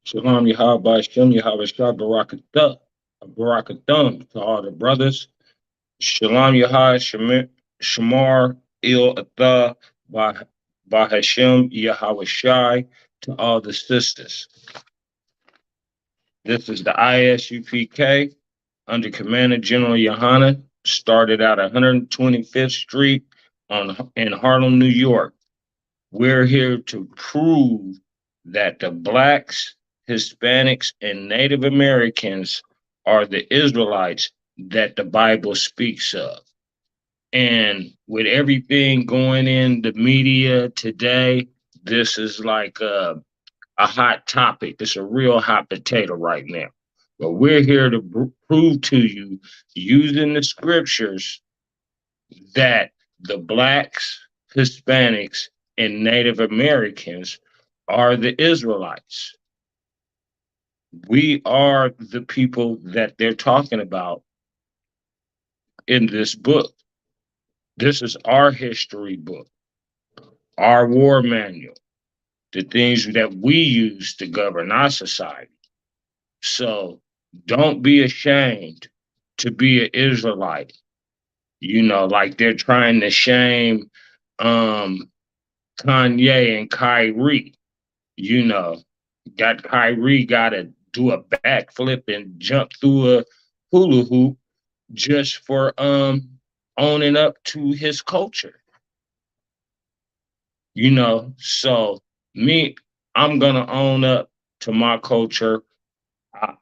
Shalom Yahweh Shem Yahweh Shah Barakathum to all the brothers. Shalom Yahweh Shamar Il Atha Bahashem Yahweh Shai to all the sisters. This is the I.S.U.P.K under Commander General Yohana, started out 125th Street in Harlem, New York. We're here to prove that the blacks, Hispanics, and Native Americans are the Israelites that the Bible speaks of. And with everything going in the media today, this is like a hot topic. It's a real hot potato right now. But we're here to prove to you, using the scriptures, that the blacks, Hispanics, and Native Americans are the Israelites. We are the people that they're talking about in this book. This is our history book, our war manual, the things that we use to govern our society. So don't be ashamed to be an Israelite. You know, like they're trying to shame Kanye and Kyrie. You know, got Kyrie got to do a backflip and jump through a hula hoop just for owning up to his culture. You know, so me, I'm gonna own up to my culture.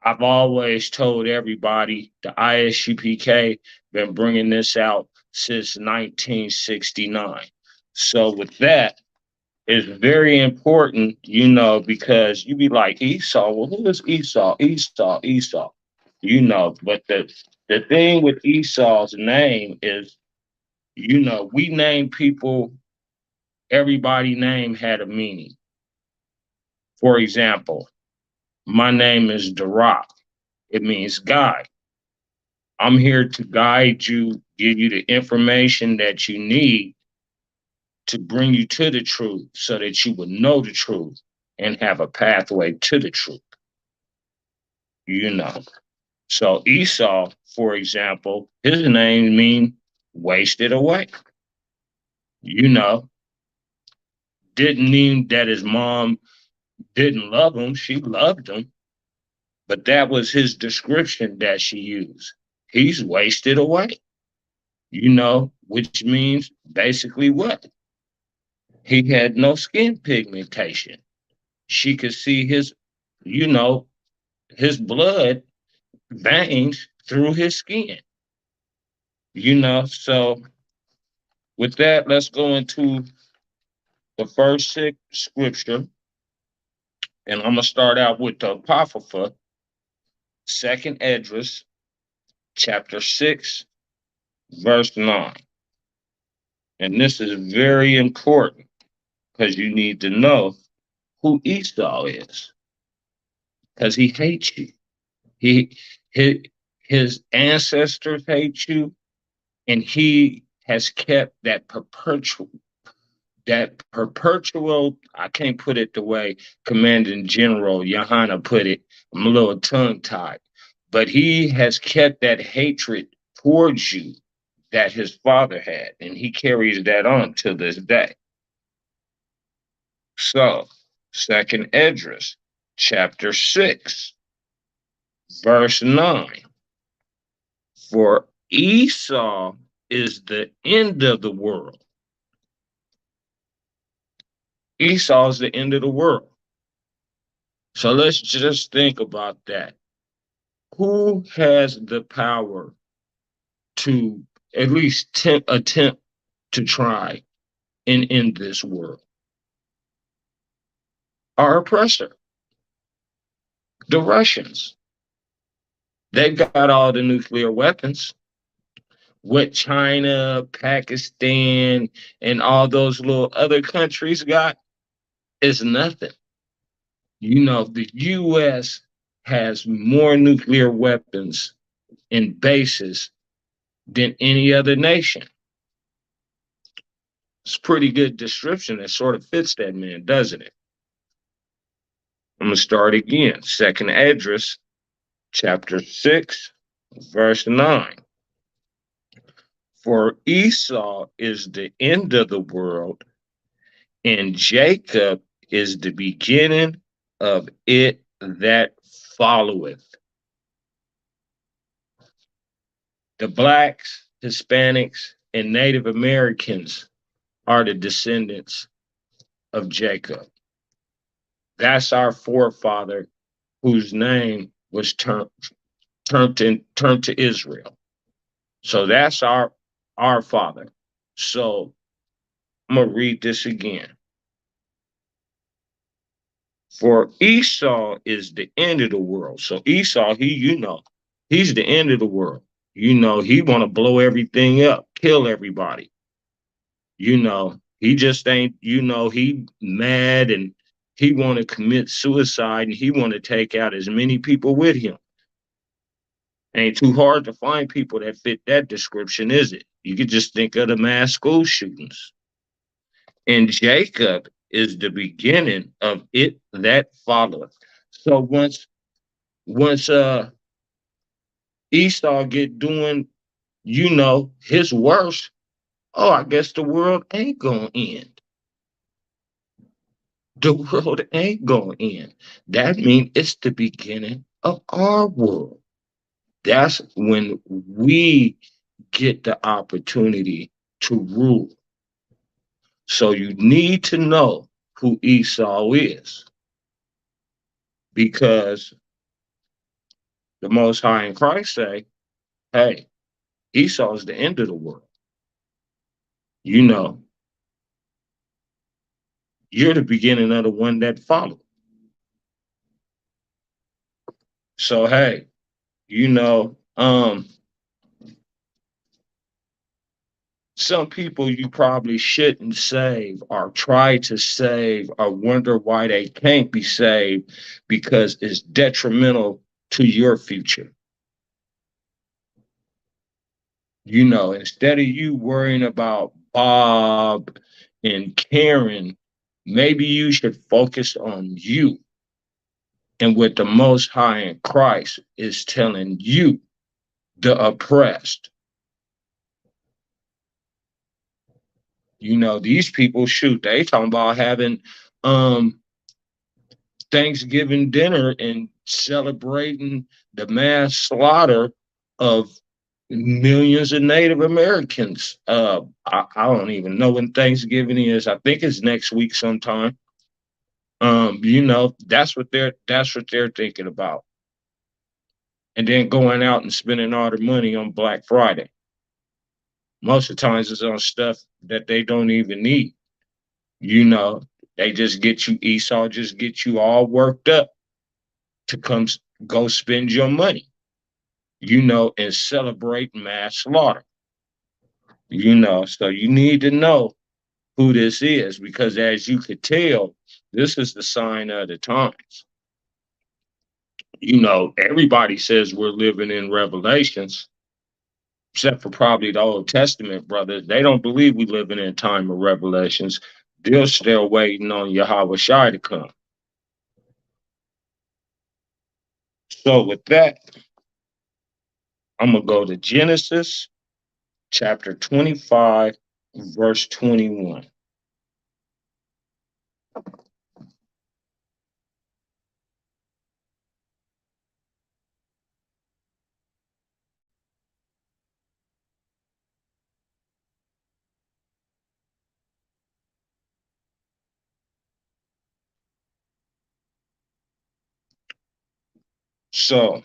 I've always told everybody the I.S.U.P.K been bringing this out since 1969. So with that, it's very important, you know, because you be like Esau. Well, who is Esau? Esau. You know, but the thing with Esau's name is, you know, we name people. Everybody name had a meaning. For example, my name is Darak. It means guide. I'm here to guide you, give you the information that you need to bring you to the truth so that you would know the truth and have a pathway to the truth. You know. So Esau, for example, his name means wasted away. You know, didn't mean that his mom didn't love him. She loved him. But that was his description that she used. He's wasted away. You know, which means basically what? He had no skin pigmentation. She could see his, you know, his blood veins through his skin. You know, so with that, let's go into the first scripture. And I'm going to start out with the Apocrypha, second Esdras, chapter 6, verse 9. And this is very important because you need to know who Esau is, because he hates you. His, his ancestors hate you, and he has kept that perpetual, I can't put it the way Commanding General Yohana put it. I'm a little tongue tied, but he has kept that hatred towards you that his father had, and he carries that on to this day. So, second Esdras, chapter 6, verse 9. For Esau is the end of the world. Esau is the end of the world. So let's just think about that. Who has the power to at least attempt to try and end this world? Our oppressor, the Russians. They've got all the nuclear weapons. What China, Pakistan, and all those little other countries got is nothing. You know, the U.S. has more nuclear weapons and bases than any other nation. It's a pretty good description that sort of fits that man, doesn't it? I'm going to start again. Second Esdras, chapter 6, verse 9. For Esau is the end of the world, and Jacob is the beginning of it that followeth. The blacks, Hispanics, and Native Americans are the descendants of Jacob. That's our forefather whose name was turned to Israel. So that's our father. So I'm gonna read this again. For Esau is the end of the world. So Esau, he's the end of the world. He want to blow everything up, kill everybody. He just ain't, he mad and he want to commit suicide and he want to take out as many people with him. Ain't too hard to find people that fit that description, is it? You could just think of the mass school shootings. And Jacob is the beginning of it that followeth. So once Esau get doing, his worst, oh, I guess the world ain't gonna end. The world ain't gonna end. That means it's the beginning of our world. That's when we get the opportunity to rule. So you need to know who Esau is, because the Most High in Christ say, hey, Esau is the end of the world. You're the beginning of the one that followed. So hey, some people you probably shouldn't save or try to save or wonder why they can't be saved because it's detrimental to your future. Instead of you worrying about Bob and Karen, maybe you should focus on you and what the Most High in Christ is telling you, the oppressed. These people, shoot, they talking about having Thanksgiving dinner and celebrating the mass slaughter of millions of Native Americans. I don't even know when Thanksgiving is. I think it's next week sometime. That's what they're thinking about. And then going out and spending all their money on Black Friday. Most of the times it's on stuff that they don't even need. You know, they just get you, Esau just get you all worked up to come go spend your money, and celebrate mass slaughter. So you need to know who this is, because as you could tell, this is the sign of the times. Everybody says we're living in Revelations, except for probably the Old Testament brothers. They don't believe we living in a time of Revelations. They're still waiting on Yahweh Shai to come. So with that, I'm going to go to Genesis chapter 25, verse 21. So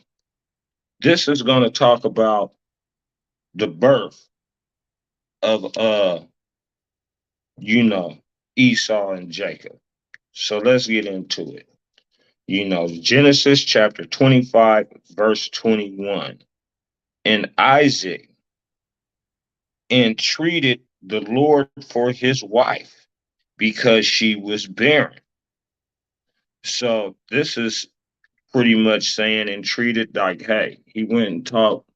this is going to talk about the birth of Esau and Jacob. So let's get into it. Genesis chapter 25, verse 21. And Isaac entreated the Lord for his wife because she was barren. So this is pretty much saying entreated, like, hey, he went and talked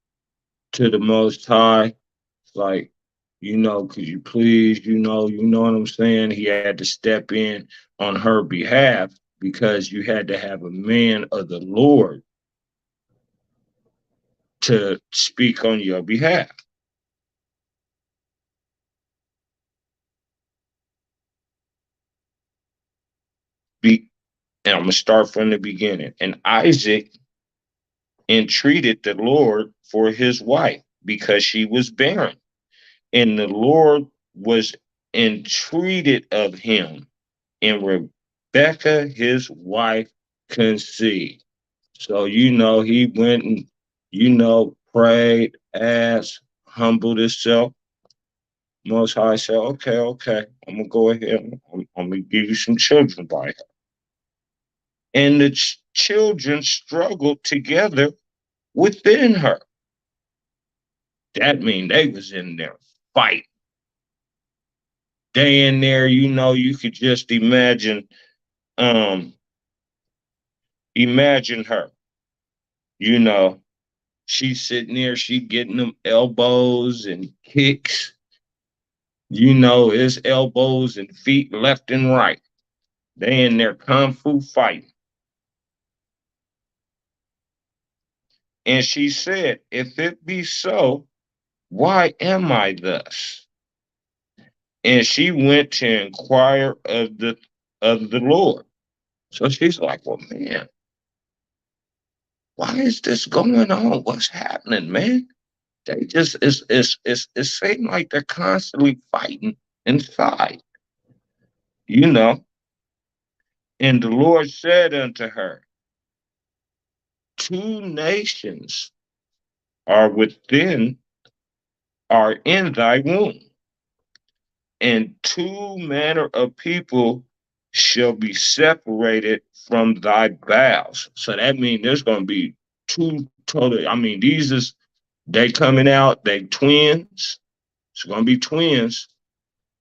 to the Most High, like, could you please, you know what I'm saying? He had to step in on her behalf because you had to have a man of the Lord to speak on your behalf. Be, and I'm going to start from the beginning. And Isaac entreated the Lord for his wife because she was barren. And the Lord was entreated of him, and Rebekah, his wife, conceived. So, he went and, prayed, asked, humbled himself. Most High said, okay, okay, I'm going to go ahead. I'm going to give you some children by her. And the children struggled together within her. That means they was in there fight. They in there, you could just um, imagine her, you know, she's sitting there, she getting them elbows and kicks, it's elbows and feet left and right. They in there kung fu fighting. And she said, if it be so, why am I thus? And she went to inquire of the Lord. So she's like, well, man, why is this going on? What's happening, man? They just it seems like they're constantly fighting inside, you know. And the Lord said unto her, two nations are within are in thy womb, and two manner of people shall be separated from thy bowels. So that means there's gonna be two totally, these is they coming out, they twins. It's gonna be twins,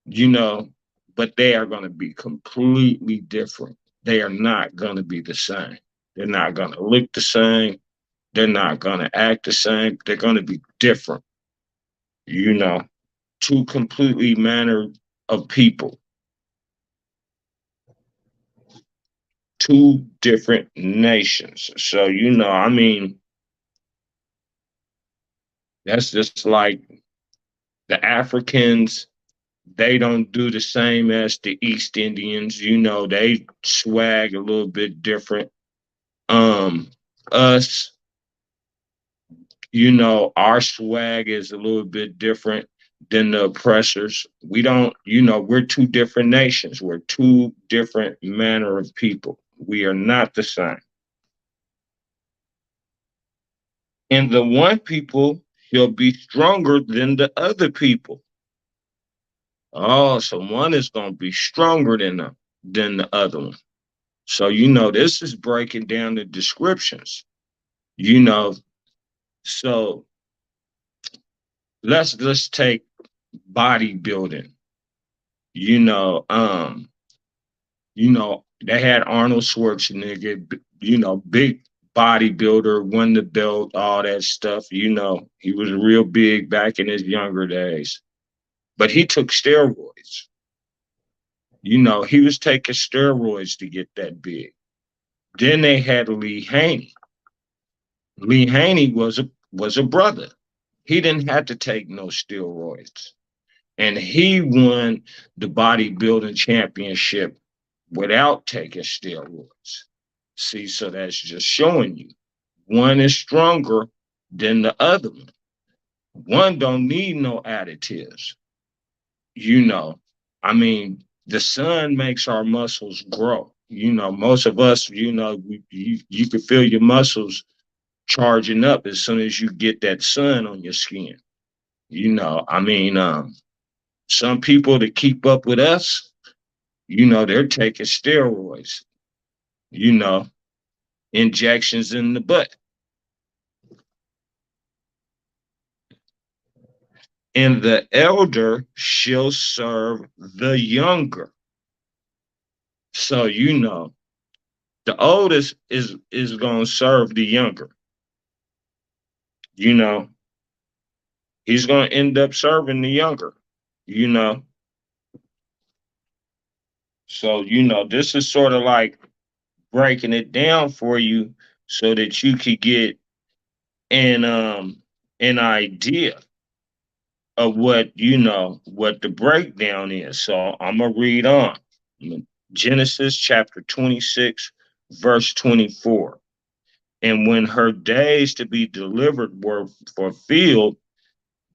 you know, but they are going to be completely different. They are not going to be the same. They're not going to look the same. They're not going to act the same. They're going to be different, you know, two completely manner of people, two different nations. So, that's just like the Africans, they don't do the same as the East Indians. They swag a little bit different. Us, our swag is a little bit different than the oppressors. We don't, we're two different nations. We're two different manner of people. We are not the same. And the one people shall be stronger than the other people. Oh, so one is going to be stronger than the other one. So, this is breaking down the descriptions, you know. So let's take bodybuilding. You know, um, they had Arnold Schwarzenegger, big bodybuilder, won the belt, all that stuff. He was real big back in his younger days. But he took steroids. He was taking steroids to get that big. Then they had Lee Haney. Lee Haney was a brother. He didn't have to take no steroids. And he won the bodybuilding championship without taking steroids. See, so that's just showing you one is stronger than the other one. One don't need no additives. You know, the sun makes our muscles grow. Most of us, you can feel your muscles charging up as soon as you get that sun on your skin. Some people to keep up with us, they're taking steroids, you know, injections in the butt. And the elder shall serve the younger. So, the oldest is going to serve the younger. You know, he's going to end up serving the younger, you know. So, this is sort of like breaking it down for you so that you could get an idea of what the breakdown is. So I'm gonna read on. Genesis chapter 26, verse 24. And when her days to be delivered were fulfilled,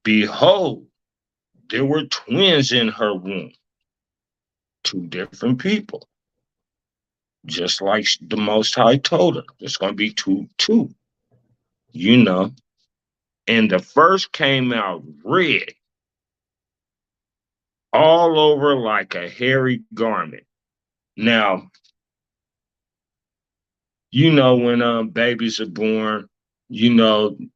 behold, there were twins in her womb, two different people, just like the Most High told her. There's going to be two, you know. And the first came out red, all over like a hairy garment. Now, when babies are born, the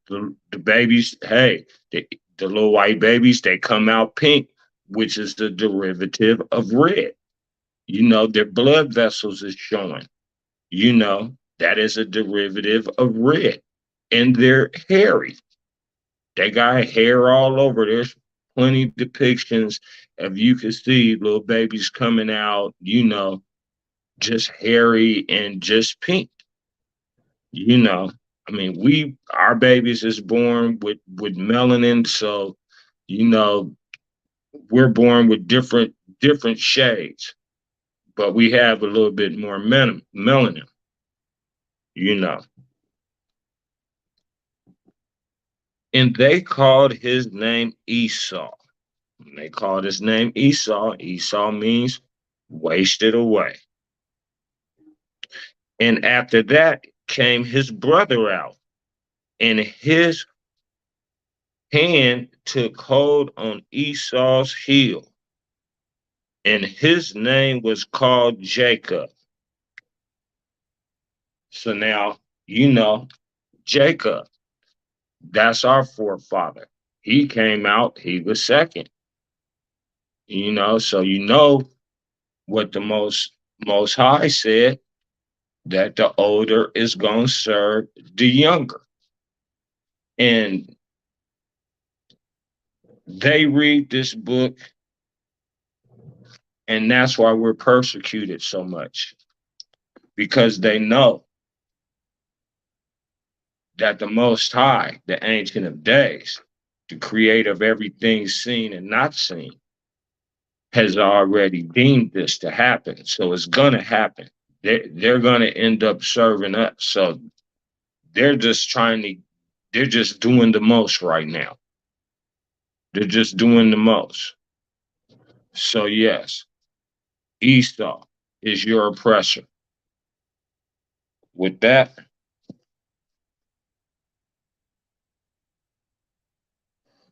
babies, hey, the little white babies, they come out pink, which is the derivative of red. Their blood vessels is showing. That is a derivative of red. And they're hairy. They got hair all over. There's plenty depictions of, you can see little babies coming out, just hairy and just pink. I mean, our babies is born with melanin, so you know we're born with different shades, but we have a little bit more melanin. you know. And they called his name Esau. And they called his name Esau. Esau means wasted away. And after that came his brother out, and his hand took hold on Esau's heel, and his name was called Jacob. So now, Jacob, that's our forefather. He came out, he was second. So what the most high said, that the older is going to serve the younger. And they read this book, and that's why we're persecuted so much, because they know that the Most High, the Ancient of Days, the creator of everything seen and not seen, has already deemed this to happen. So it's going to happen. They're going to end up serving us. So they're just they're just doing the most right now. They're just doing the most. So, yes, Esau is your oppressor. With that,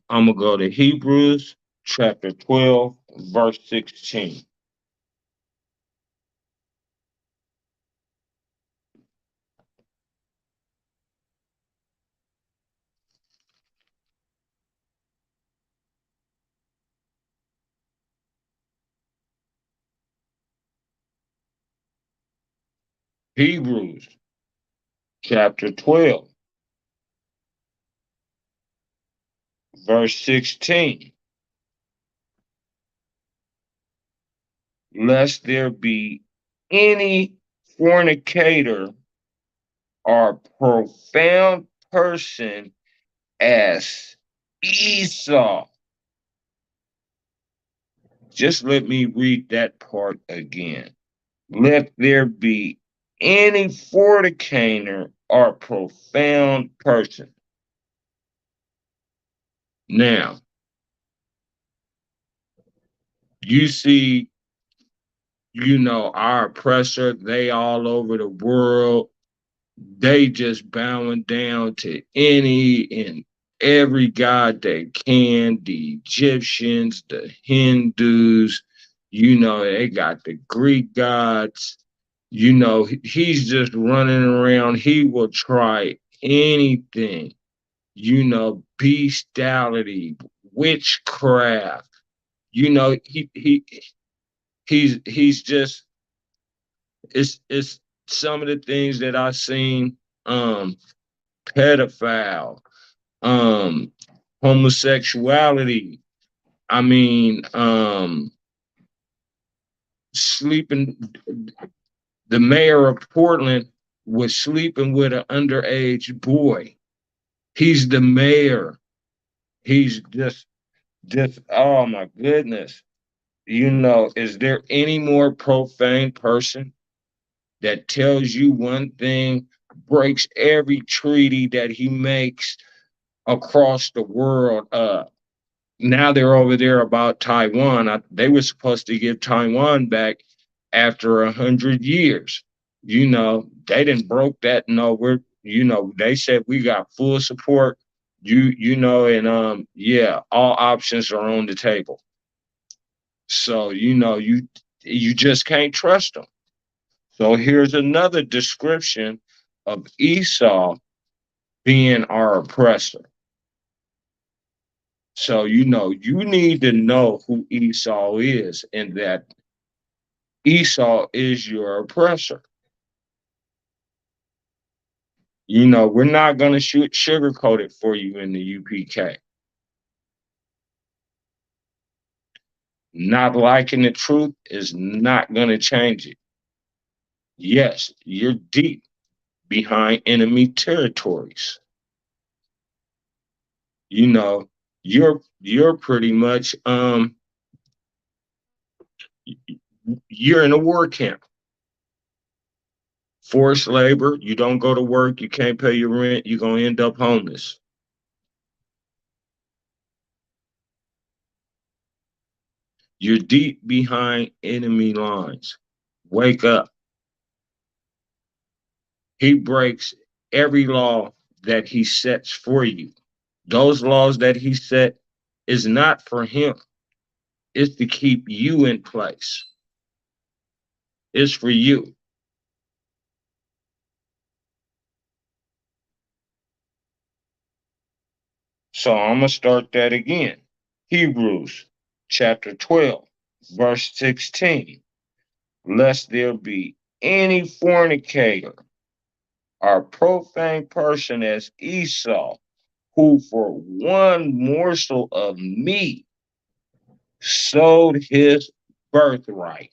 I'm going to go to Hebrews chapter 12, verse 16. Hebrews chapter 12, verse 16. Lest there be any fornicator or profound person as Esau. Just let me read that part again. Let there be any fornicator or profound person. Now, you see, our oppressor, they all over the world, they just bowing down to any and every god they can. The Egyptians, the Hindus, they got the Greek gods. He's just running around. He will try anything, bestiality, witchcraft. He's just, it's some of the things that I've seen. Pedophile, um, homosexuality. I mean, sleeping, The mayor of Portland was sleeping with an underage boy. He's the mayor. He's just, oh my goodness. Is there any more profane person that tells you one thing, breaks every treaty that he makes across the world? Now they're over there about Taiwan. They were supposed to give Taiwan back after 100 years. They didn't broke that. No, they said we got full support. And yeah, all options are on the table. So you just can't trust them. So here's another description of Esau being our oppressor. So you need to know who Esau is, and that Esau is your oppressor. We're not going to sugarcoat it for you in the UPK. Not liking the truth is not going to change it. Yes, you're deep behind enemy territories. You're pretty much you're in a war camp. Forced labor, you don't go to work, you can't pay your rent, you're going to end up homeless. You're deep behind enemy lines. Wake up. He breaks every law that he sets for you. Those laws that he set is not for him. It's to keep you in place. It's for you. So I'm going to start that again. Hebrews chapter 12, verse 16. Lest there be any fornicator or profane person as Esau, who for one morsel of meat sold his birthright.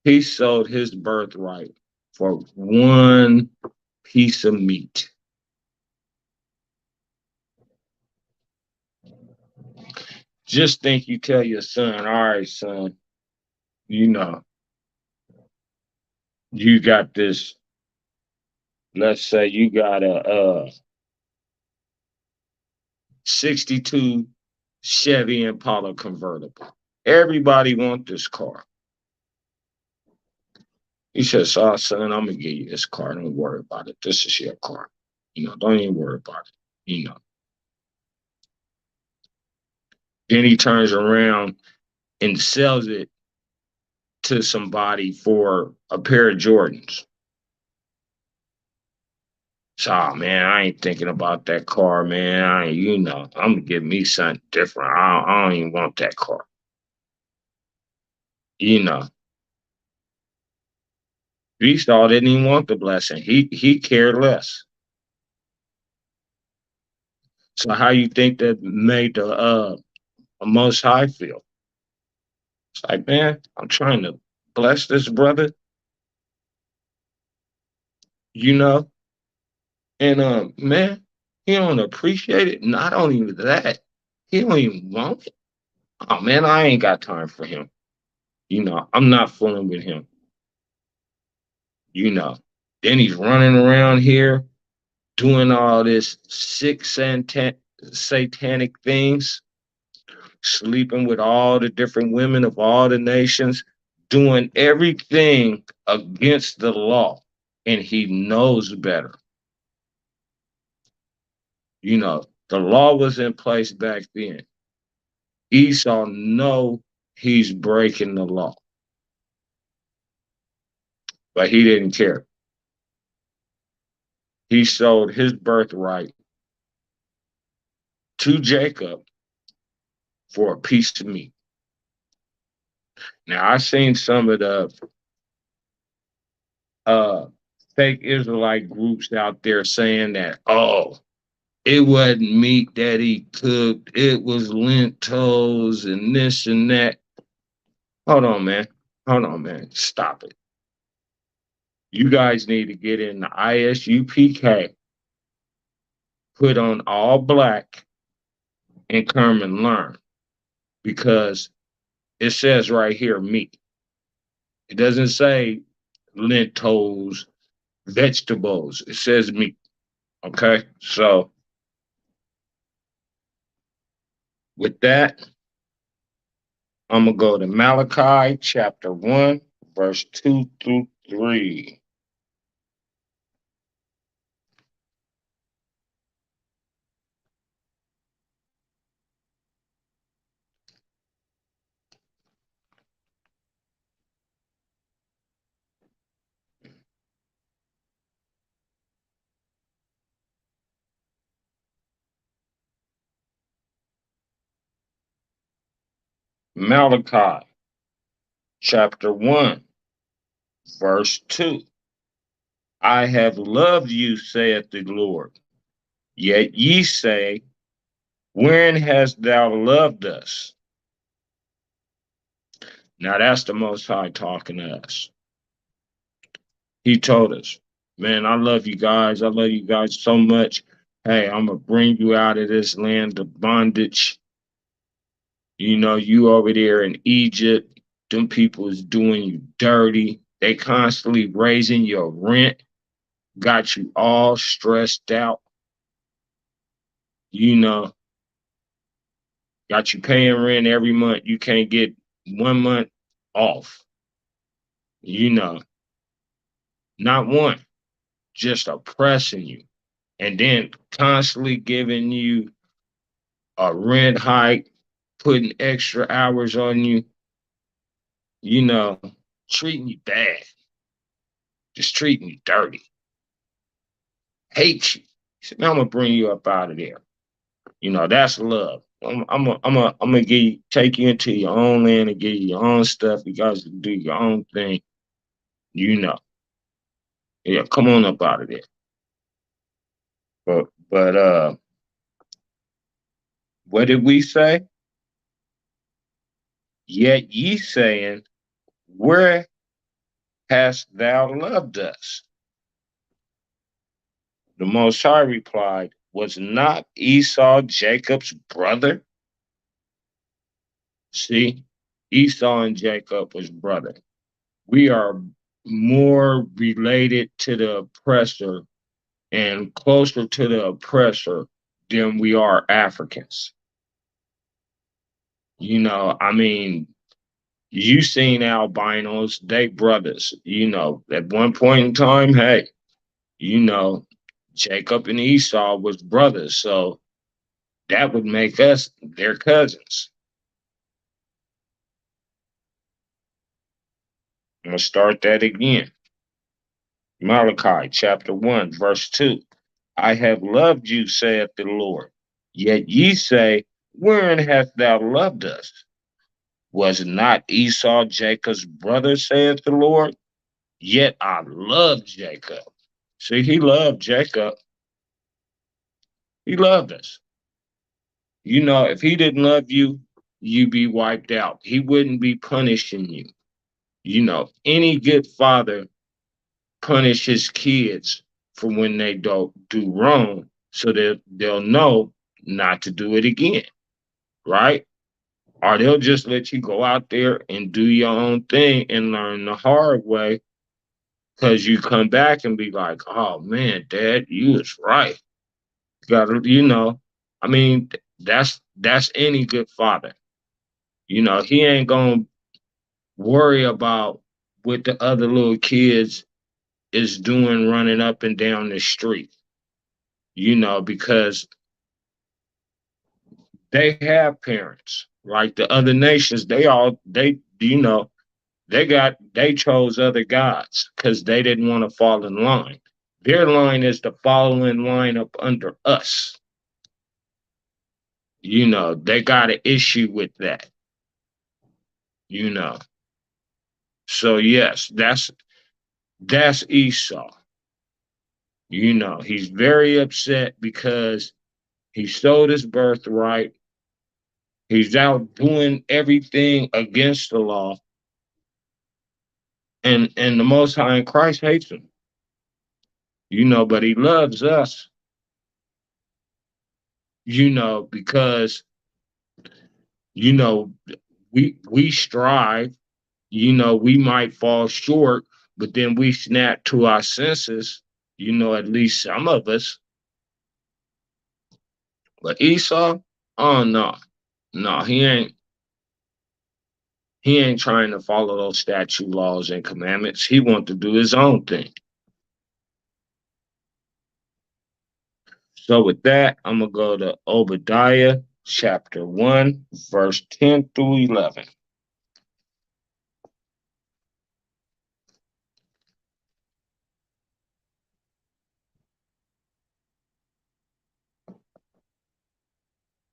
He sold his birthright for one piece of meat. Just think you tell your son, all right, son, you know, you got this, let's say you got a 62 Chevy Impala convertible. Everybody want this car. He says, oh, son, I'm going to give you this car. Don't worry about it. This is your car. Don't even worry about it. Then he turns around and sells it to somebody for a pair of Jordans. So, oh, man, I ain't thinking about that car, man. I'm going to give me something different. I don't even want that car. Esau didn't even want the blessing. He cared less. So how you think that made the Most High feel? It's like, man, I'm trying to bless this brother, you know, and man, he don't appreciate it. Not only that, he don't even want it. Oh man, I ain't got time for him. I'm not fooling with him. You know. Then he's running around here doing all this sick satanic things, sleeping with all the different women of all the nations, doing everything against the law, and he knows better. The law was in place back then. Esau know he's breaking the law, but he didn't care. He sold his birthright to Jacob for a piece of meat. Now, I've seen some of the uh, fake Israelite groups out there saying that, oh, it wasn't meat that he cooked, it was lentils and this and that. Hold on, man. Hold on, man. Stop it. You guys need to get in the I.S.U.P.K, put on all black, and come and learn. Because it says right here, meat. It doesn't say lentils, vegetables. It says meat. Okay. So with that, I'm going to go to Malachi chapter 1, verse 2 through 3. Malachi chapter 1, verse 2. I have loved you, saith the Lord. Yet ye say, wherein hast thou loved us? Now that's the Most High talking to us. He told us, man, I love you guys. I love you guys so much. Hey, I'm going to bring you out of this land of bondage. You know, you over there in Egypt, them people is doing you dirty. They constantly raising your rent, got you all stressed out. You know, got you paying rent every month. You can't get 1 month off. You know, not one, just oppressing you. And then constantly giving you a rent hike, putting extra hours on you, you know, treating you bad, just treating you dirty, hate you. He said, man, I'm gonna bring you up out of there. You know, that's love. I'm gonna take you into your own land and give you your own stuff. You guys can do your own thing. You know, yeah, come on up out of there. But what did we say? Yet ye saying, where hast thou loved us? The Most High replied, was not Esau Jacob's brother? See, Esau and Jacob was brother. We are more related to the oppressor and closer to the oppressor than we are Africans. You know, I mean, you seen albinos, they brothers. You know, at one point in time, hey, you know, Jacob and Esau was brothers. So that would make us their cousins. I'm going to start that again. Malachi chapter 1, verse 2. I have loved you, saith the Lord. Yet ye say, wherein hast thou loved us? Was not Esau Jacob's brother, saith the Lord? Yet I loved Jacob. See, he loved Jacob. He loved us. You know, if he didn't love you, you'd be wiped out. He wouldn't be punishing you. You know, any good father punish his kids for when they don't do wrong so that they'll know not to do it again, right? Or they'll just let you go out there and do your own thing and learn the hard way because you come back and be like, oh man, Dad, you was right. You gotta, you know, I mean, that's any good father. You know, he ain't gonna worry about what the other little kids is doing running up and down the street, you know, because they have parents. Like the other nations, you know, they chose other gods because they didn't want to fall in line. Their line is to follow in line up under us. You know, they got an issue with that, you know. So yes, that's Esau. You know, he's very upset because he sold his birthright. He's out doing everything against the law. And the Most High in Christ hates them, but He loves us, because you know we strive. We might fall short, but then we snap to our senses. At least some of us. But Esau, oh no, no, he ain't trying to follow those statute laws and commandments. He wants to do his own thing. So with that, I'm gonna go to Obadiah chapter 1, verse 10 through 11.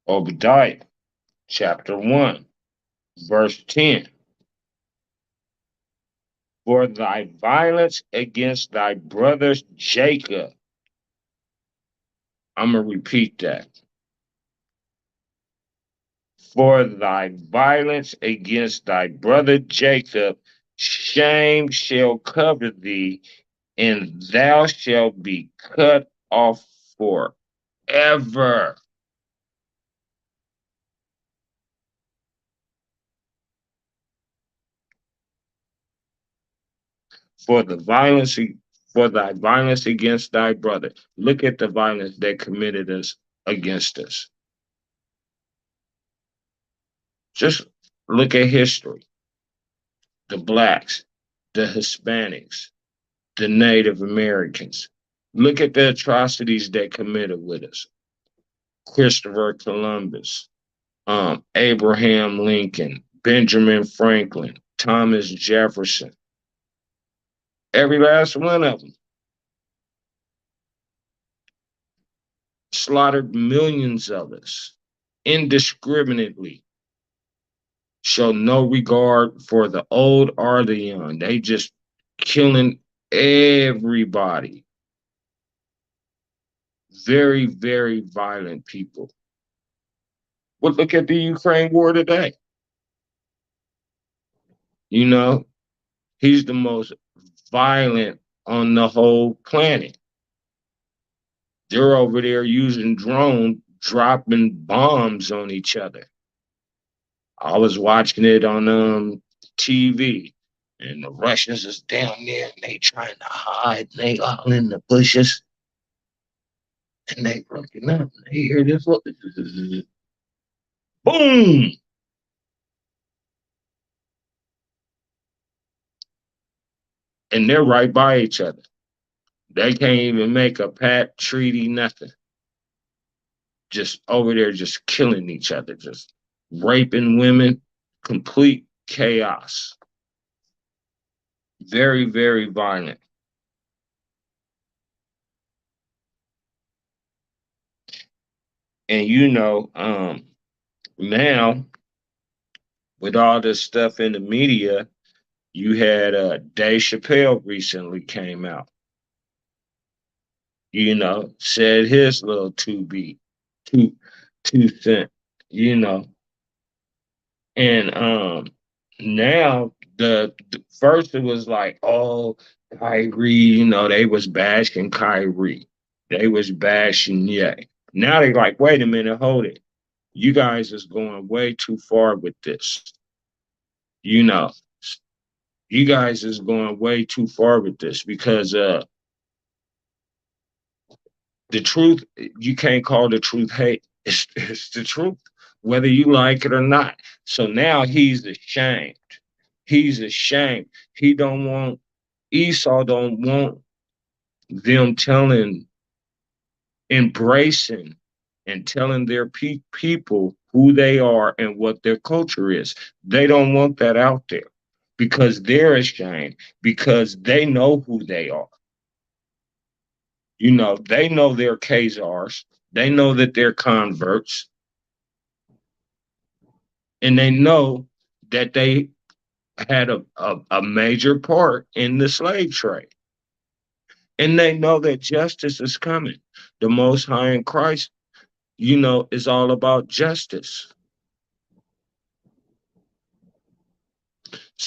Obadiah chapter 1, verse 10. For thy violence against thy brothers Jacob. I'm going to repeat that. For thy violence against thy brother Jacob, shame shall cover thee, and thou shalt be cut off forever. For the violence, for thy violence against thy brother. Look at the violence that committed us against us. Just look at history. The blacks, the Hispanics, the Native Americans. Look at the atrocities they committed with us. Christopher Columbus, Abraham Lincoln, Benjamin Franklin, Thomas Jefferson. Every last one of them slaughtered millions of us indiscriminately. Show no regard for the old or the young. They just killing everybody. Very, very violent people. Well, look at the Ukraine war today. You know, he's the most violent on the whole planet. They're over there using drones, dropping bombs on each other. I was watching it on TV, and the Russians is down there, and they trying to hide, and they all in the bushes, and they looking up, and they hear this, boom, and they're right by each other. They can't even make a pat treaty, nothing. Just over there, just killing each other, just raping women, complete chaos. Very, very violent. And now with all this stuff in the media, you had Dave Chappelle recently came out, said his little two 2 cent, you know, and now the first it was like, oh, Kyrie, they was bashing Kyrie, they was bashing Ye. Now they like, wait a minute, hold it, you guys is going way too far with this, you know, you guys is going way too far with this because the truth, you can't call the truth hate. It's the truth, whether you like it or not. So now he's ashamed. He's ashamed. He don't want, Esau don't want them telling, embracing, and telling their people who they are and what their culture is. They don't want that out there because they're ashamed, because they know who they are. They know they're Khazars. They know that they're converts. And they know that they had a major part in the slave trade. And they know that justice is coming. The Most High in Christ, is all about justice.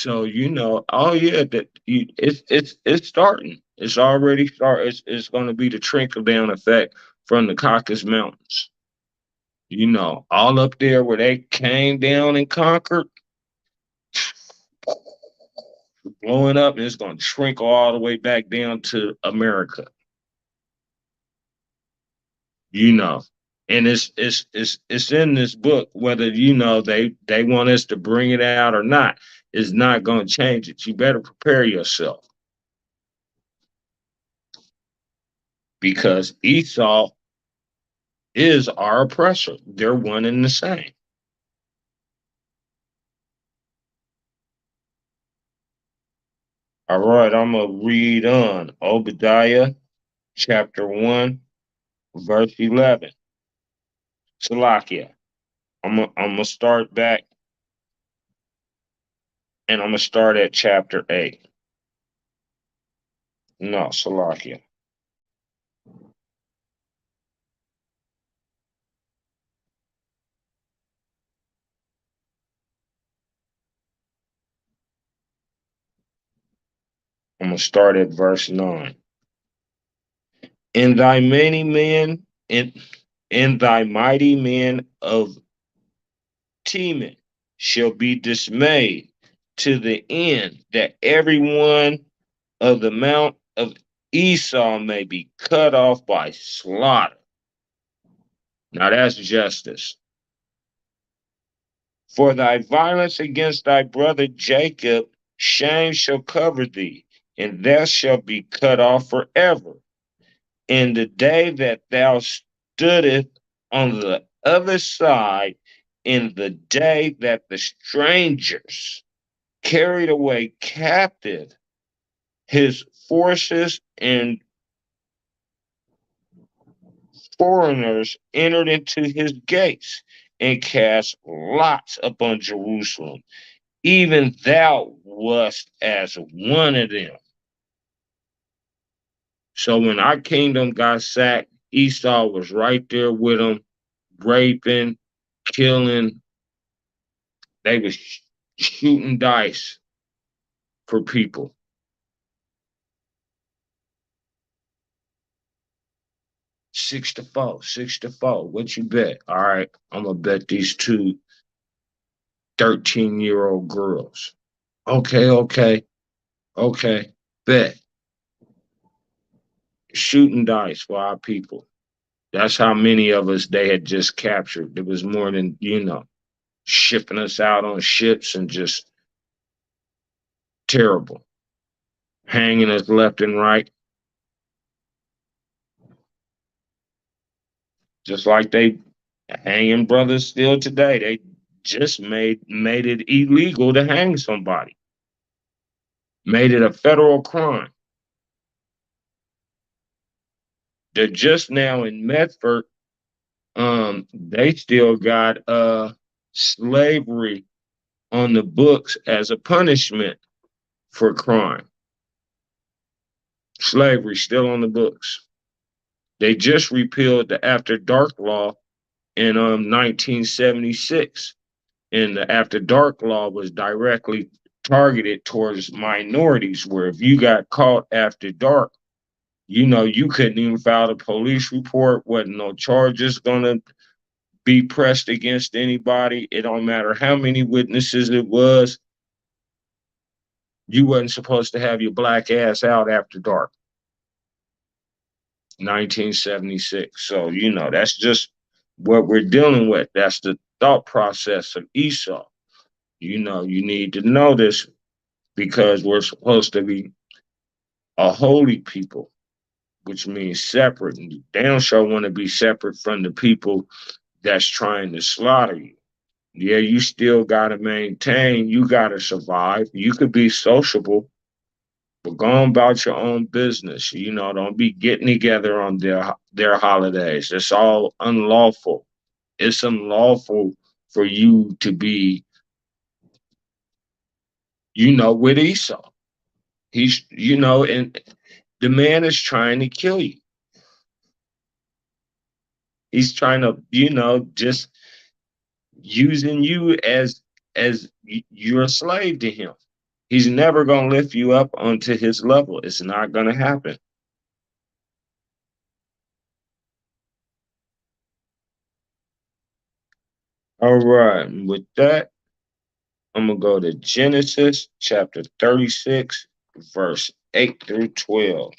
So oh yeah, it's starting. It's already start. It's going to be the trickle down effect from the Caucasus Mountains. All up there where they came down and conquered, blowing up, and it's going to trickle all the way back down to America. you know and it's in this book, whether they want us to bring it out or not, is not going to change it. You better prepare yourself, because Esau is our oppressor. They're one and the same. All right, I'm gonna read on Obadiah chapter 1 verse 11. Salakia. I'm gonna start back, and I'm gonna start at chapter 8. No, Salakia. I'm gonna start at verse 9. In thy many men, in thy mighty men of Teman shall be dismayed, to the end that every one of the mount of Esau may be cut off by slaughter. Now that's justice. For thy violence against thy brother Jacob, shame shall cover thee, and thou shalt be cut off forever. In the day that thou stoodest on the other side, in the day that the strangers carried away captive his forces, and foreigners entered into his gates and cast lots upon Jerusalem. Even thou wast as one of them. So when our kingdom got sacked, Esau was right there with them, raping, killing. They was shooting dice for people. 6-4, 6-4. What you bet? All right, I'm gonna bet these two 13-year-old girls. Okay, okay, okay. Bet. Shooting dice for our people. That's how many of us they had just captured. It was more than, shipping us out on ships and just terrible. Hanging us left and right. Just like they hanging brothers still today. They just made it illegal to hang somebody. Made it a federal crime. They're just now in Medford. They still got slavery on the books as a punishment for crime. Slavery still on the books. They just repealed the After Dark law in 1976, and the After Dark law was directly targeted towards minorities. Where if you got caught after dark, you couldn't even file a police report. Wasn't no charges gonna be pressed against anybody. It don't matter how many witnesses it was. You wasn't supposed to have your black ass out after dark. 1976. So, that's just what we're dealing with. That's the thought process of Esau. You need to know this, because we're supposed to be a holy people, which means separate. And they don't sure want to be separate from the people that's trying to slaughter you. Yeah, you still got to maintain, you got to survive. You could be sociable, but go on about your own business. Don't be getting together on their holidays. It's all unlawful. It's unlawful for you to be, with Esau. He's, and the man is trying to kill you. He's trying to, just using you as you're a slave to him. He's never going to lift you up onto his level. It's not going to happen. All right. With that, I'm going to go to Genesis chapter 36, verse 8 through 12.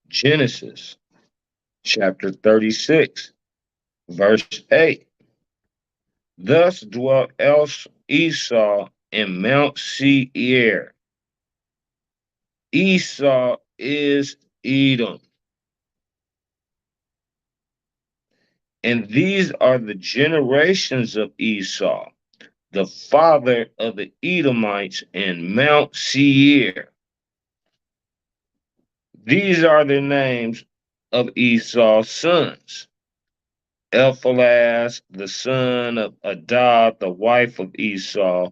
Genesis chapter 36, verse 8. Thus dwelt Esau in Mount Seir. Esau is Edom. And these are the generations of Esau, the father of the Edomites in Mount Seir. These are the names of Esau's sons. Elphaz, the son of Adah, the wife of Esau.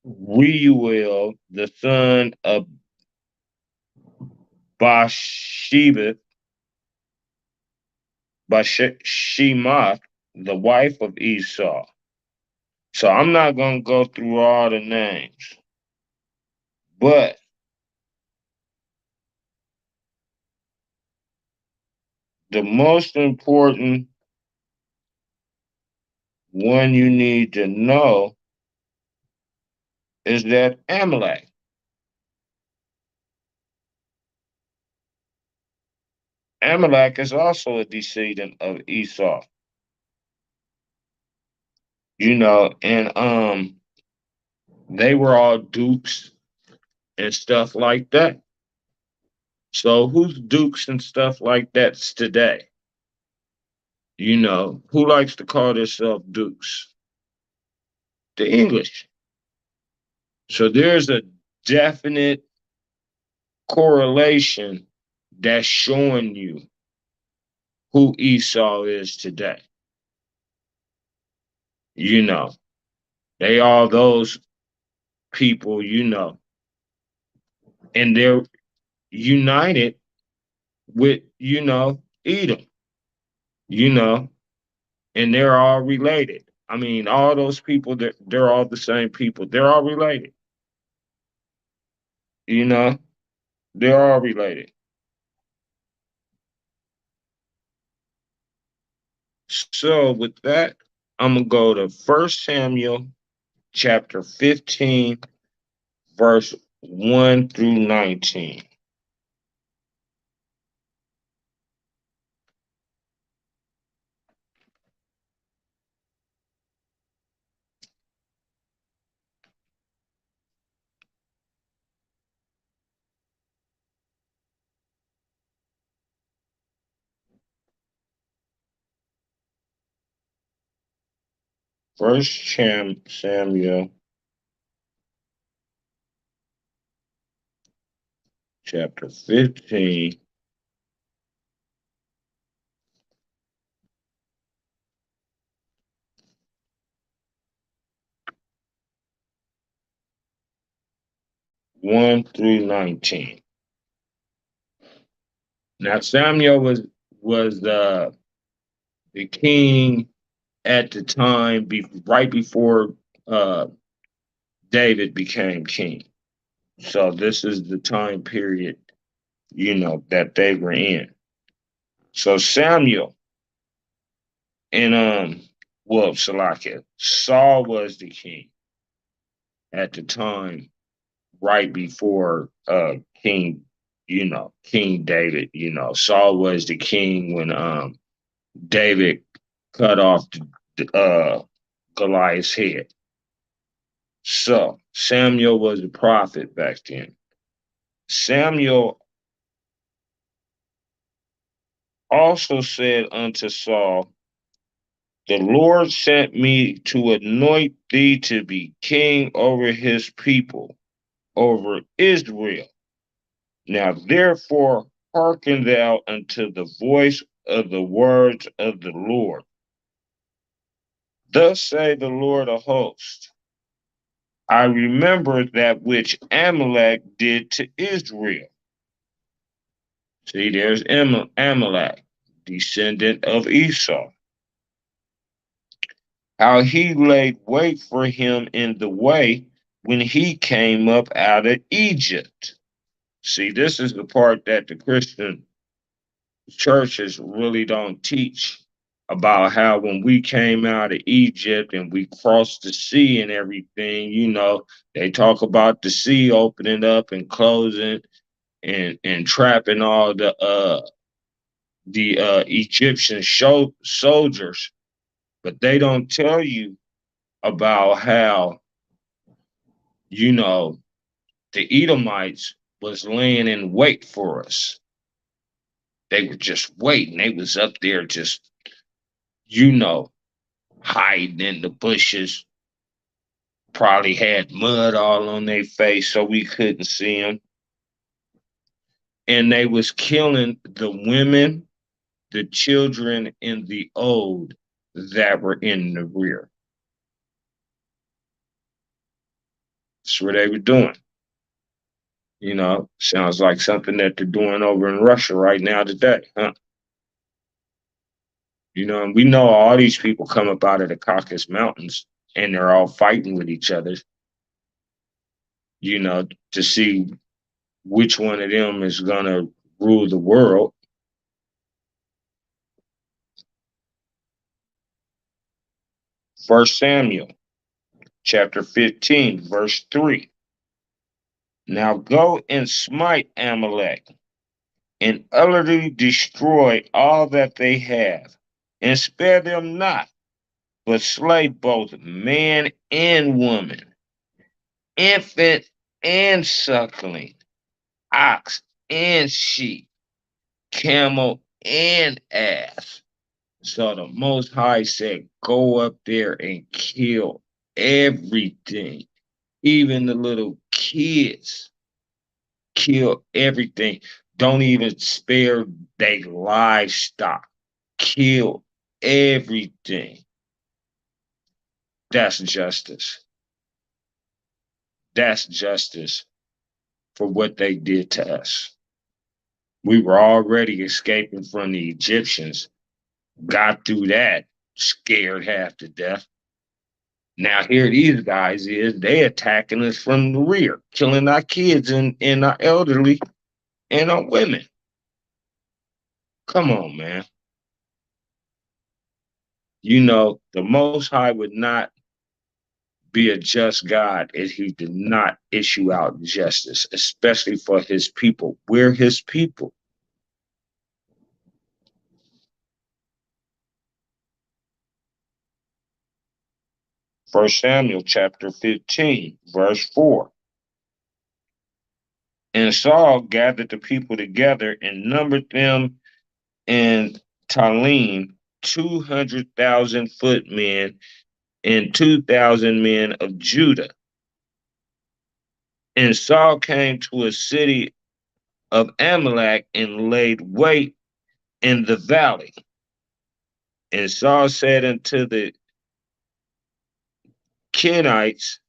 Reuel, the son of Bathsheba, Bashemath, the wife of Esau. So I'm not going to go through all the names, but the most important one you need to know is that Amalek. Amalek is also a descendant of Esau, and they were all dukes and stuff like that. So who's dukes and stuff like that today? Who likes to call themselves dukes? The English. So there's a definite correlation that's showing you who Esau is today. You know, they are those people, and they're united with, Edom, you know, and they're all related. I mean, all those people, they're all the same people. They're all related, you know, they're all related. So with that, I'm going to go to 1 Samuel chapter 15, verse 1 through 19. Samuel chapter 15, 1 through 19. Now Samuel was the king at the time, right before uh, David became king. So this is the time period, that they were in. So Samuel and Salakia, Saul was the king at the time, right before King David. Saul was the king when David cut off Goliath's head. So Samuel was a prophet back then. Samuel also said unto Saul, the Lord sent me to anoint thee to be king over his people, over Israel. Now, therefore, Hearken thou unto the voice of the words of the Lord. Thus say the Lord of hosts, I remember that which Amalek did to Israel. See, there's Amalek, descendant of Esau. How he laid wait for him in the way when he came up out of Egypt. See, this is the part that the Christian churches really don't teach about how when we came out of Egypt and we crossed the sea and everything, they talk about the sea opening up and closing and trapping all the Egyptian soldiers, but they don't tell you about how you know the Edomites was laying in wait for us. They were just waiting. They was up there just you know hiding in the bushes. Probably had mud all on their face so we couldn't see them. And they was killing the women, the children, and the old that were in the rear. That's what they were doing. Sounds like something that they're doing over in Russia right now today, huh? And we know all these people come up out of the Caucasus Mountains and they're all fighting with each other, to see which one of them is going to rule the world. First Samuel chapter 15, verse 3. Now go and smite Amalek and utterly destroy all that they have, and spare them not, but slay both man and woman, infant and suckling, ox and sheep, camel and ass. So the Most High said, go up there and kill everything, even the little kids. Kill everything. Don't even spare their livestock. Kill everything. That's justice. That's justice for what they did to us. We were already escaping from the Egyptians, got through that, scared half to death. Now here these guys they attacking us from the rear, killing our kids and our elderly and our women. Come on, man. The Most High would not be a just God if he did not issue out justice, especially for his people. We're his people. First Samuel chapter 15, verse 4. And Saul gathered the people together and numbered them in Talim 200,000 footmen and 2,000 men of Judah. And Saul came to a city of Amalek and laid wait in the valley. And Saul said unto the Kenites,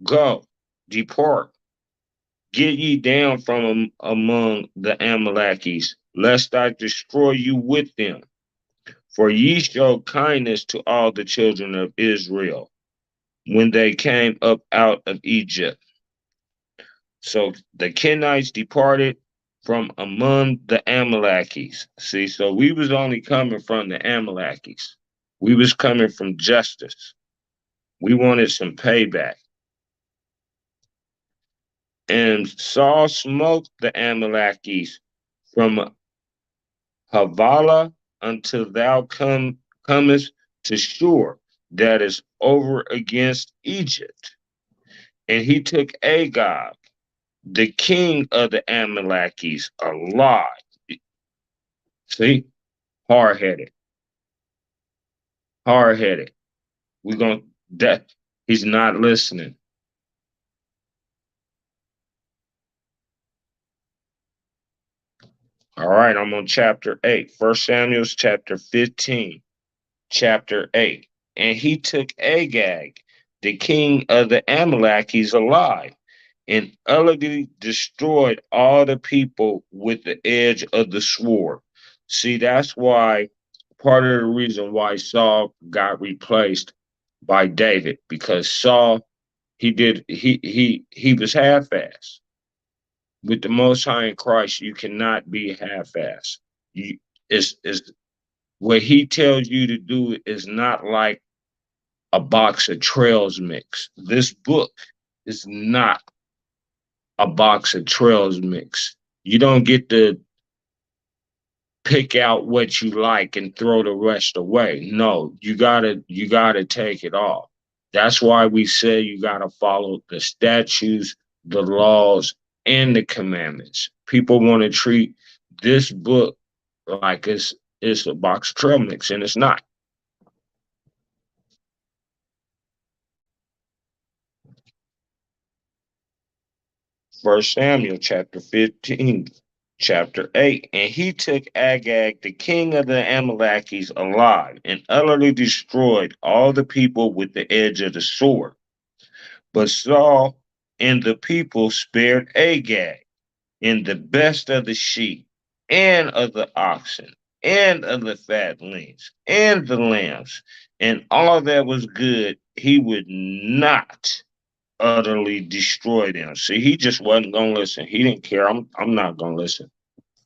go, depart, get ye down from among the Amalekites, lest I destroy you with them. For ye showed kindness to all the children of Israel when they came up out of Egypt. So the Kenites departed from among the Amalekites. See, so we was only coming from the Amalekites. We was coming from justice. We wanted some payback. And Saul smote the Amalekites from Havilah until thou comest to Shur, that is over against Egypt. And he took Agag, the king of the Amalekites, alive. See, hard headed, hard headed. We're gonna that he's not listening. All right, I'm on chapter 8. First Samuel's chapter 15, chapter 8. And he took Agag, the king of the Amalekites, alive, and utterly destroyed all the people with the edge of the sword. See, that's why part of the reason why Saul got replaced by David, because Saul he was half-assed. With the Most High in Christ, you cannot be half-assed. You is what he tells you to do is not like a box of trails mix. This book is not a box of trails mix. You don't get to pick out what you like and throw the rest away. No, you gotta take it all. That's why we say you gotta follow the statutes, the laws, and the commandments. People want to treat this book like it's a box of trail mix, and it's not. First Samuel chapter 15, chapter 8. And he took Agag, the king of the Amalekites, alive, and utterly destroyed all the people with the edge of the sword. But Saul and the people spared Agag, and the best of the sheep, and of the oxen, and of the fatlings, and the lambs, and all that was good, he would not utterly destroy them. See, he just wasn't gonna listen. He didn't care. I'm not gonna listen.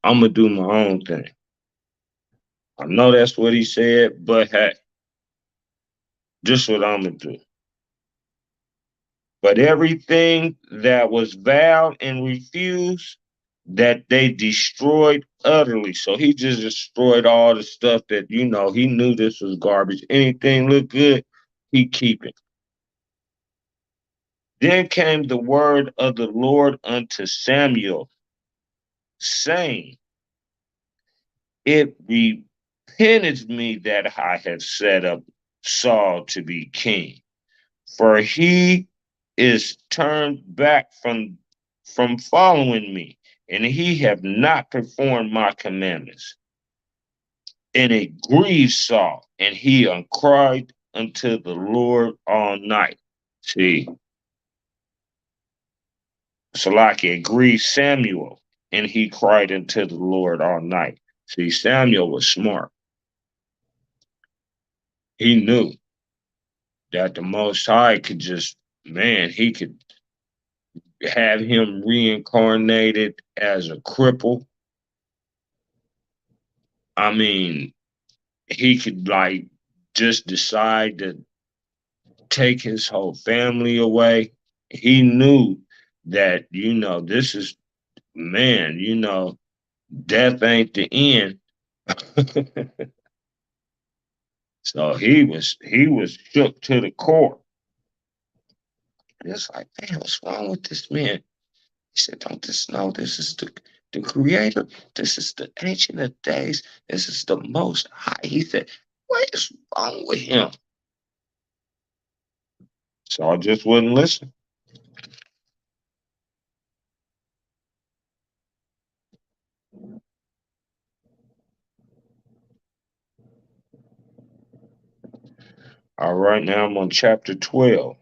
I'm gonna do my own thing. I know that's what he said, but hey, this is what I'm gonna do. But everything that was vowed and refused, that they destroyed utterly. So he just destroyed all the stuff that he knew this was garbage. Anything looked good, he keep it. Then came the word of the Lord unto Samuel, saying, it repented me that I had set up Saul to be king, for he is turned back from following me, and he have not performed my commandments. And it grieved Saul, and he cried unto the Lord all night. See, Salaki, it grieved Samuel, and he cried unto the Lord all night. See, Samuel was smart. He knew that the Most High could just, man, he could have him reincarnated as a cripple. I mean, he could like just decide to take his whole family away. He knew that, this is, man, death ain't the end. So he was shook to the core. It's like, man, what's wrong with this man? He said, don't this know this is the creator? This is the ancient of days. This is the most high. He said, what is wrong with him? So I just wouldn't listen. All right, now I'm on chapter 12.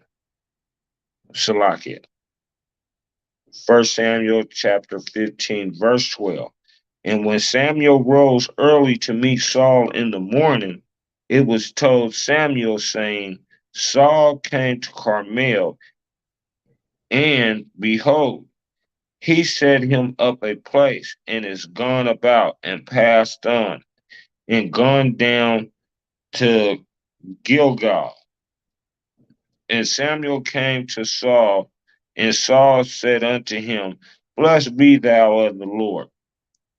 Salakia. First Samuel chapter 15, verse 12. And when Samuel rose early to meet Saul in the morning, it was told Samuel, saying, Saul came to Carmel, and behold, he set him up a place, and is gone about, and passed on, and gone down to Gilgal. And Samuel came to Saul, and Saul said unto him, Blessed be thou of the Lord.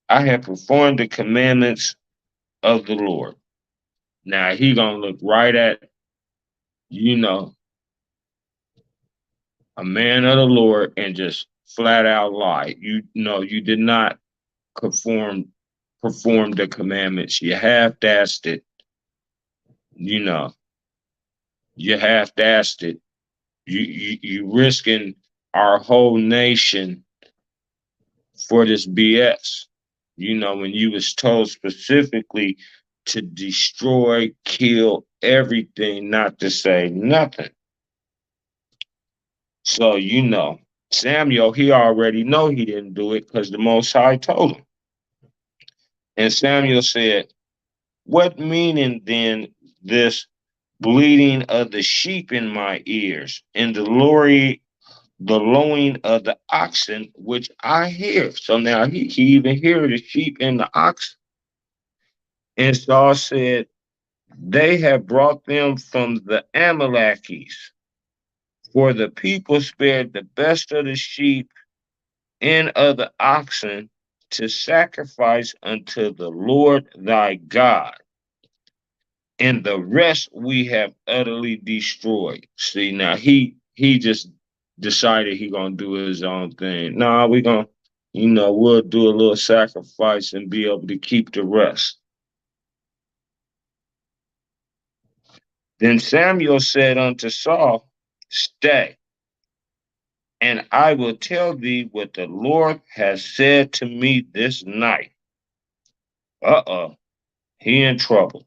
I have performed the commandments of the Lord. Now he gonna look right at, you know, a man of the Lord and just flat out lie. You know, you did not perform the commandments. You half-assed it. You know, you half-assed it. You risking our whole nation for this BS. when you was told specifically to destroy, kill everything, not to say nothing. So, Samuel, he already know he didn't do it because the Most High told him. And Samuel said, what meaning then this bleating of the sheep in my ears and the lowing of the oxen which I hear? So now he even hear the sheep and the oxen. And Saul said, they have brought them from the Amalekites, for the people spared the best of the sheep and of the oxen to sacrifice unto the Lord thy God, and the rest we have utterly destroyed. See, now he just decided he gonna do his own thing. Nah, we gonna, we'll do a little sacrifice and be able to keep the rest. Then Samuel said unto Saul, stay, and I will tell thee what the Lord has said to me this night. Uh-oh, he in trouble.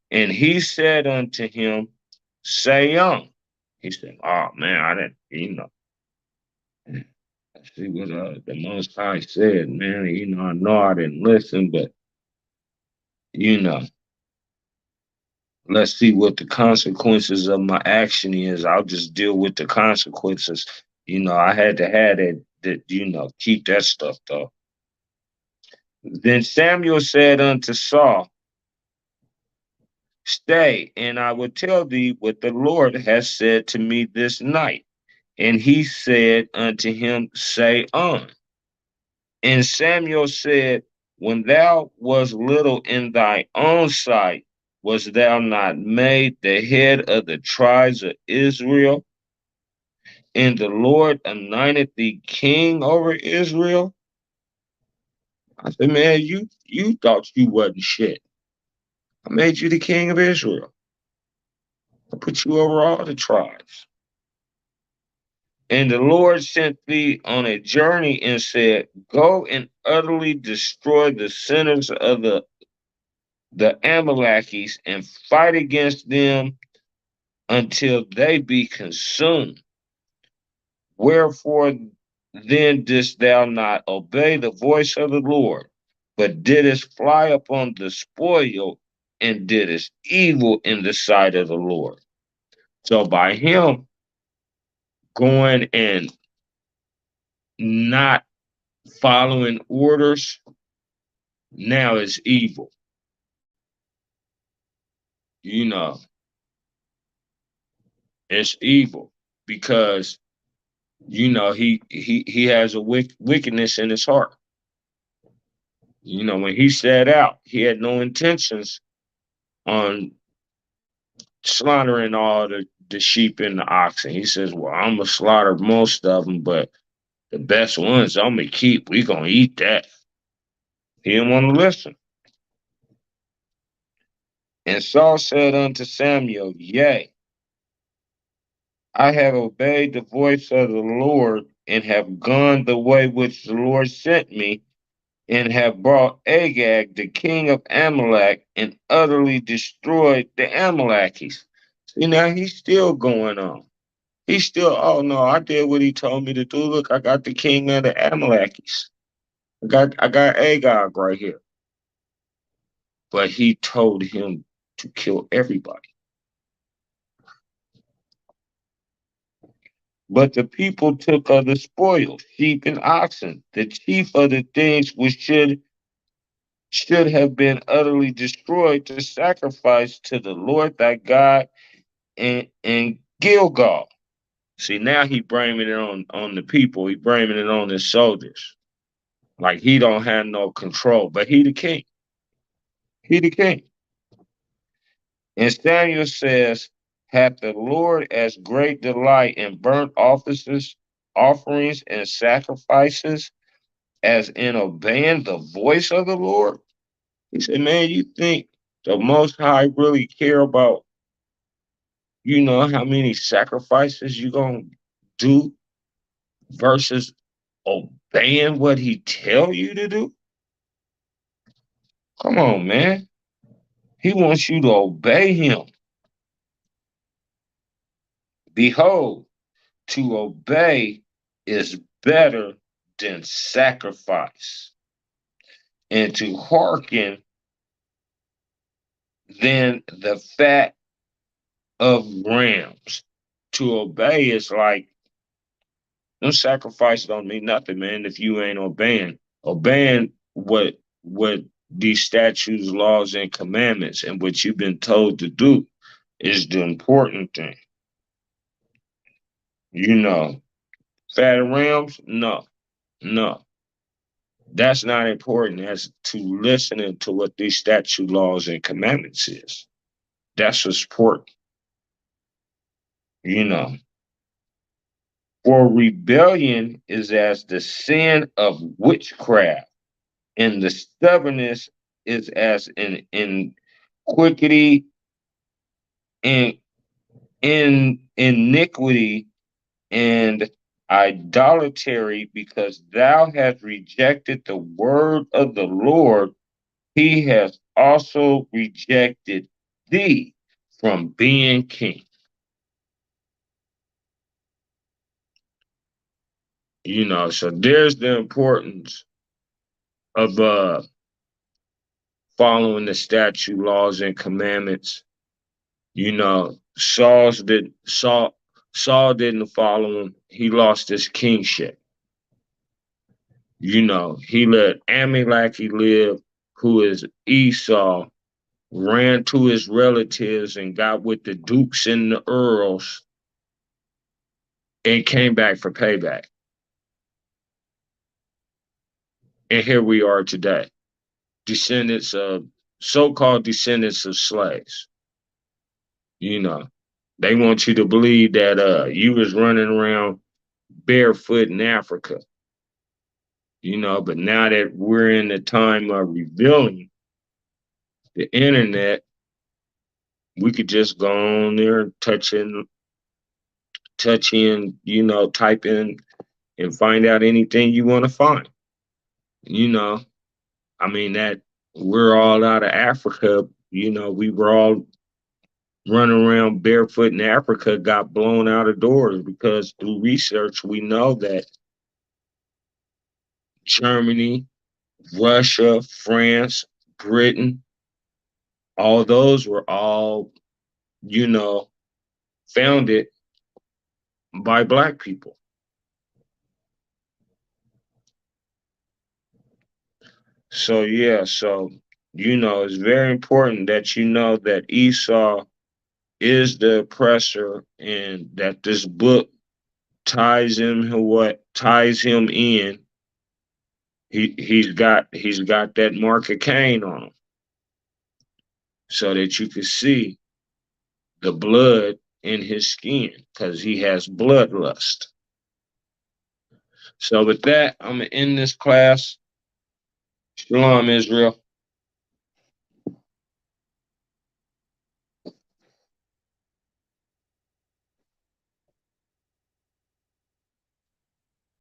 And he said unto him, say young. He said, oh man, I didn't, see what the Most High said, man. I know I didn't listen, but, you know, let's see what the consequences of my action is. I'll just deal with the consequences. I had to have that, keep that stuff though. Then Samuel said unto Saul, stay, and I will tell thee what the Lord has said to me this night. And he said unto him, say on. And Samuel said, when thou wast little in thy own sight, was thou not made the head of the tribes of Israel? And the Lord anointed thee king over Israel? I said, man, you thought you wasn't shit. I made you the king of Israel. I put you over all the tribes. And the Lord sent thee on a journey and said, go and utterly destroy the sinners of the Amalekites and fight against them until they be consumed. Wherefore then didst thou not obey the voice of the Lord, but didst fly upon the spoil and didst evil in the sight of the Lord? So by him going and not following orders, now is evil. You know, it's evil because he has a wickedness in his heart. When he set out, he had no intentions on slaughtering all the sheep and the oxen. He says, well, I'm gonna slaughter most of them, but the best ones I'm gonna keep. We gonna eat that. He didn't want to listen. And Saul said unto Samuel, yea, I have obeyed the voice of the Lord and have gone the way which the Lord sent me, and have brought Agag, the king of Amalek, and utterly destroyed the Amalekites. See, now he's still going on. He's still, oh no, I did what he told me to do. Look, I got the king of the Amalekites. I got Agag right here. But he told him to kill everybody. But the people took of the spoil, sheep and oxen, the chief of the things which should have been utterly destroyed, to sacrifice to the Lord thy God in Gilgal. See, now he blaming it on the people. He blaming it on his soldiers. Like he don't have no control, but he the king. He the king. And Samuel says, hath the Lord as great delight in burnt offerings, and sacrifices as in obeying the voice of the Lord? He said, man, you think the Most High really care about, how many sacrifices you gonna do versus obeying what he tell you to do? Come on, man. He wants you to obey him. Behold, to obey is better than sacrifice, and to hearken than the fat of rams. To obey is like, no sacrifice don't mean nothing, man, if you ain't obeying. Obeying what these statutes, laws, and commandments and what you've been told to do is the important thing. You know, fat of rams? No, no. That's not important as to listening to what these statute, laws, and commandments is. That's what's important, you know. For rebellion is as the sin of witchcraft, and the stubbornness is as an iniquity and in iniquity and idolatry, because thou hast rejected the word of the Lord, he has also rejected thee from being king. You know, so there's the importance of following the statute, laws, and commandments. You know, Saul didn't follow him. He lost his kingship. You know, he let Amalek live, who is Esau, ran to his relatives and got with the dukes and the earls and came back for payback. And here we are today, descendants of so-called descendants of slaves. You know, they want you to believe that you was running around barefoot in Africa. You know, but now that we're in the time of revealing the internet, we could just go on there, touch in, you know, type in and find out anything you want to find. You know, I mean, that we're all out of Africa. You know, we were all running around barefoot in Africa, got blown out of doors because through research, we know that Germany, Russia, France, Britain, all those were all, you know, founded by Black people. So, yeah, so, you know, it's very important that you know that Esau is the oppressor and that this book ties him in. He's got that mark of Cain on him so that you can see the blood in his skin because he has bloodlust. So with that, I'm gonna end this class. Shalom, Israel.